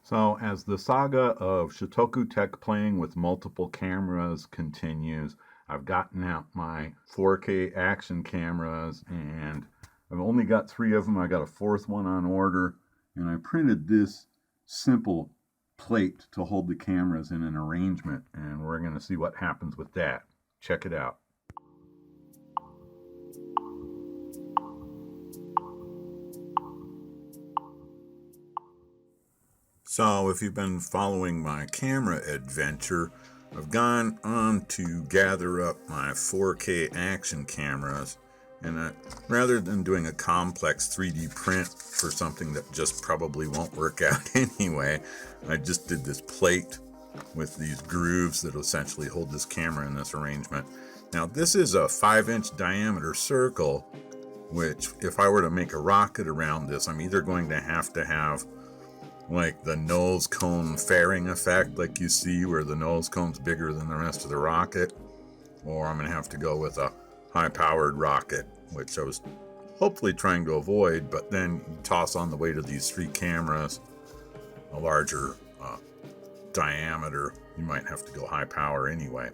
So as the saga of Shotoku Tech playing with multiple cameras continues, I've gotten out my 4K action cameras, and I've only got 3 of them. I got a 4th one on order, and I printed this simple plate to hold the cameras in an arrangement, and we're going to see what happens with that. Check it out. So if you've been following my camera adventure, I've gone on to gather up my 4K action cameras, and rather than doing a complex 3D print for something that just probably won't work out anyway, I just did this plate with these grooves that essentially hold this camera in this arrangement. Now this is a 5-inch diameter circle, which if I were to make a rocket around this, I'm either going to have like the nose cone fairing effect like you see where the nose cone's bigger than the rest of the rocket, or I'm going to have to go with a high-powered rocket, which I was hopefully trying to avoid, but then you toss on the weight of these 3 cameras, a larger diameter, you might have to go high power anyway.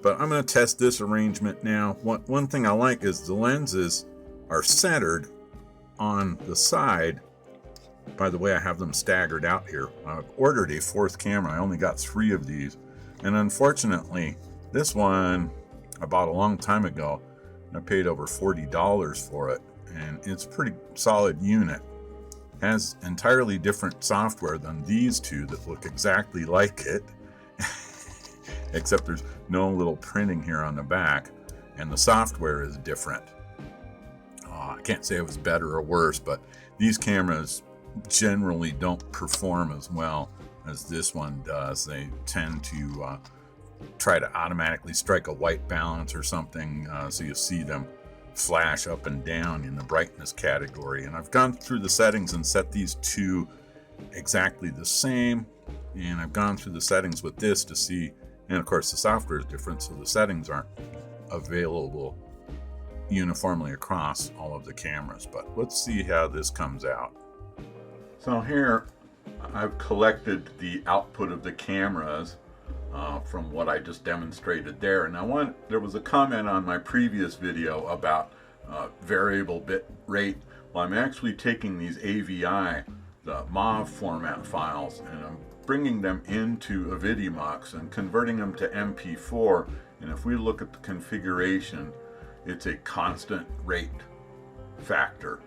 But I'm going to test this arrangement now. One thing I like is the lenses are centered on the side. By the way, I have them staggered out here. I've ordered a 4th camera. I only got 3 of these. And unfortunately, this one I bought a long time ago. I paid over $40 for it. And it's a pretty solid unit. It has entirely different software than these 2 that look exactly like it. Except there's no little printing here on the back. And the software is different. I can't say it was better or worse, but these cameras generally don't perform as well as this one does. They tend to try to automatically strike a white balance or something, so you see them flash up and down in the brightness category. And I've gone through the settings and set these 2 exactly the same, and I've gone through the settings with this to see, and of course the software is different, so the settings aren't available uniformly across all of the cameras. But let's see how this comes out. So here I've collected the output of the cameras from what I just demonstrated there. And there was a comment on my previous video about variable bit rate. Well, I'm actually taking these AVI, the MOV format files, and I'm bringing them into Avidemux and converting them to MP4. And if we look at the configuration, it's a constant rate factor.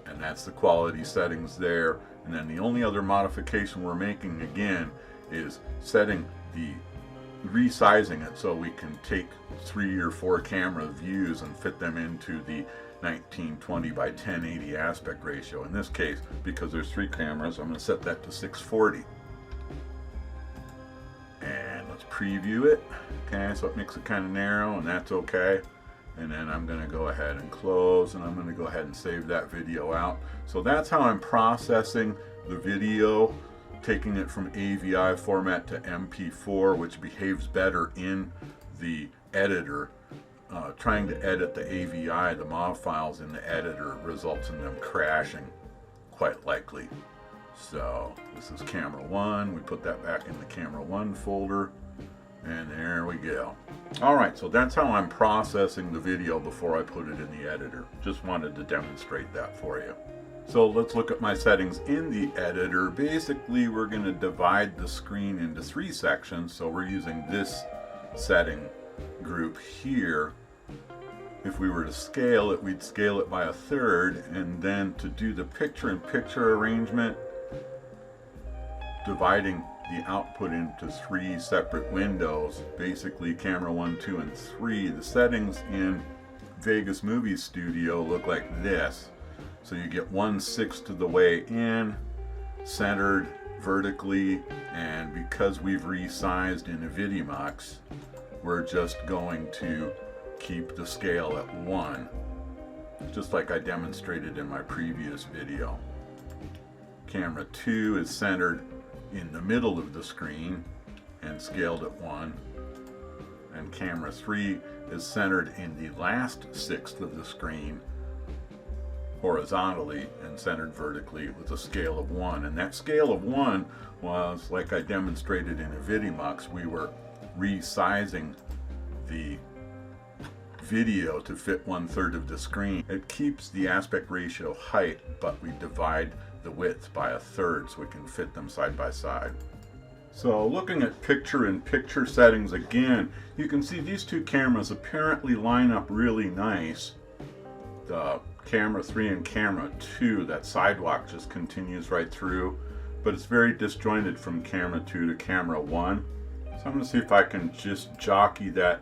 And that's the quality settings there. And then the only other modification we're making again is resizing it so we can take 3 or 4 camera views and fit them into the 1920 by 1080 aspect ratio. In this case, because there's 3 cameras, I'm going to set that to 640. And let's preview it. Okay, so it makes it kind of narrow, and that's okay. And then I'm going to go ahead and close, and I'm going to go ahead and save that video out. So that's how I'm processing the video, taking it from AVI format to MP4, which behaves better in the editor. Trying to edit the AVI, the MOV files in the editor, results in them crashing, quite likely. So this is camera 1. We put that back in the camera 1 folder. And there we go. Alright, so that's how I'm processing the video before I put it in the editor. Just wanted to demonstrate that for you. So let's look at my settings in the editor. Basically, we're going to divide the screen into 3 sections. So we're using this setting group here. If we were to scale it, we'd scale it by 1/3. And then to do the picture-in-picture arrangement, dividing the output into 3 separate windows, basically camera 1, 2, and 3. The settings in Vegas Movie Studio look like this. So you get 1/6 of the way in, centered vertically, and because we've resized in Avidemux, we're just going to keep the scale at 1, just like I demonstrated in my previous video. Camera 2 is centered in the middle of the screen and scaled at 1, and camera 3 is centered in the last 1/6 of the screen horizontally and centered vertically with a scale of 1. And that scale of 1 was, like I demonstrated in Avidemux, we were resizing the video to fit 1/3 of the screen. It keeps the aspect ratio height, but we divide the width by 1/3 so we can fit them side by side. So looking at picture-in-picture settings again, you can see these two cameras apparently line up really nice. The camera 3 and camera 2, that sidewalk just continues right through, but it's very disjointed from camera 2 to camera 1. So I'm going to see if I can just jockey that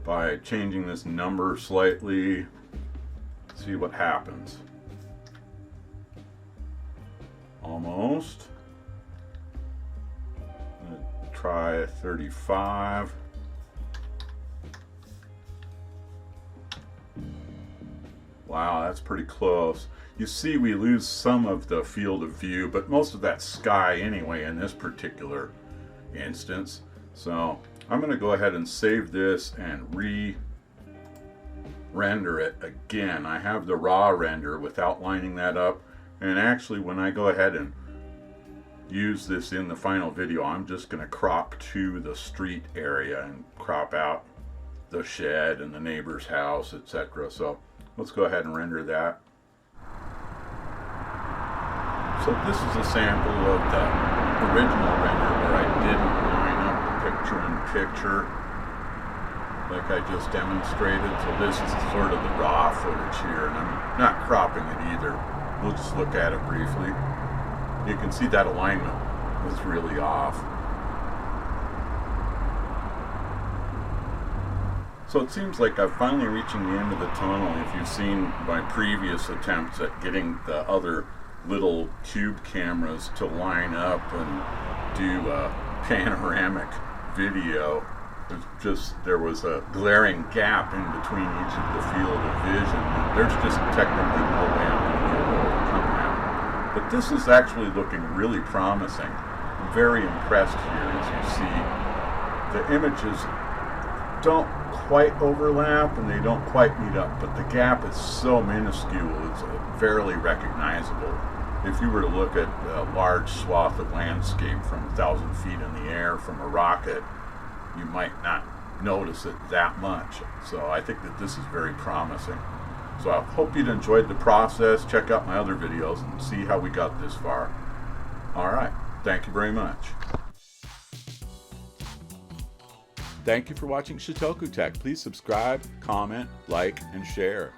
by changing this number slightly, see what happens. Almost. I'm going to try 35. Wow, that's pretty close. You see we lose some of the field of view, but most of that's sky anyway in this particular instance. So I'm going to go ahead and save this and re-render it again. I have the raw render without lining that up, and actually when I go ahead and use this in the final video, I'm just going to crop to the street area and crop out the shed and the neighbor's house, etc. So let's go ahead and render that. So this is a sample of the original render where I didn't line up the picture-in-picture like I just demonstrated. So this is sort of the raw footage here, and I'm not cropping it either. We'll just look at it briefly. You can see that alignment was really off. So it seems like I'm finally reaching the end of the tunnel. If you've seen my previous attempts at getting the other little cube cameras to line up and do a panoramic video, there was a glaring gap in between each of the field of vision. And there's just technically no way I'm going to be able to overcome that. But this is actually looking really promising. I'm very impressed here. As you see, the images don't quite overlap and they don't quite meet up, but the gap is so minuscule, it's barely recognizable. If you were to look at a large swath of landscape from 1,000 feet in the air from a rocket, you might not notice it that much. So I think that this is very promising. So I hope you'd enjoyed the process. Check out my other videos and see how we got this far. Alright, thank you very much. Thank you for watching Shitoku Tech. Please subscribe, comment, like, and share.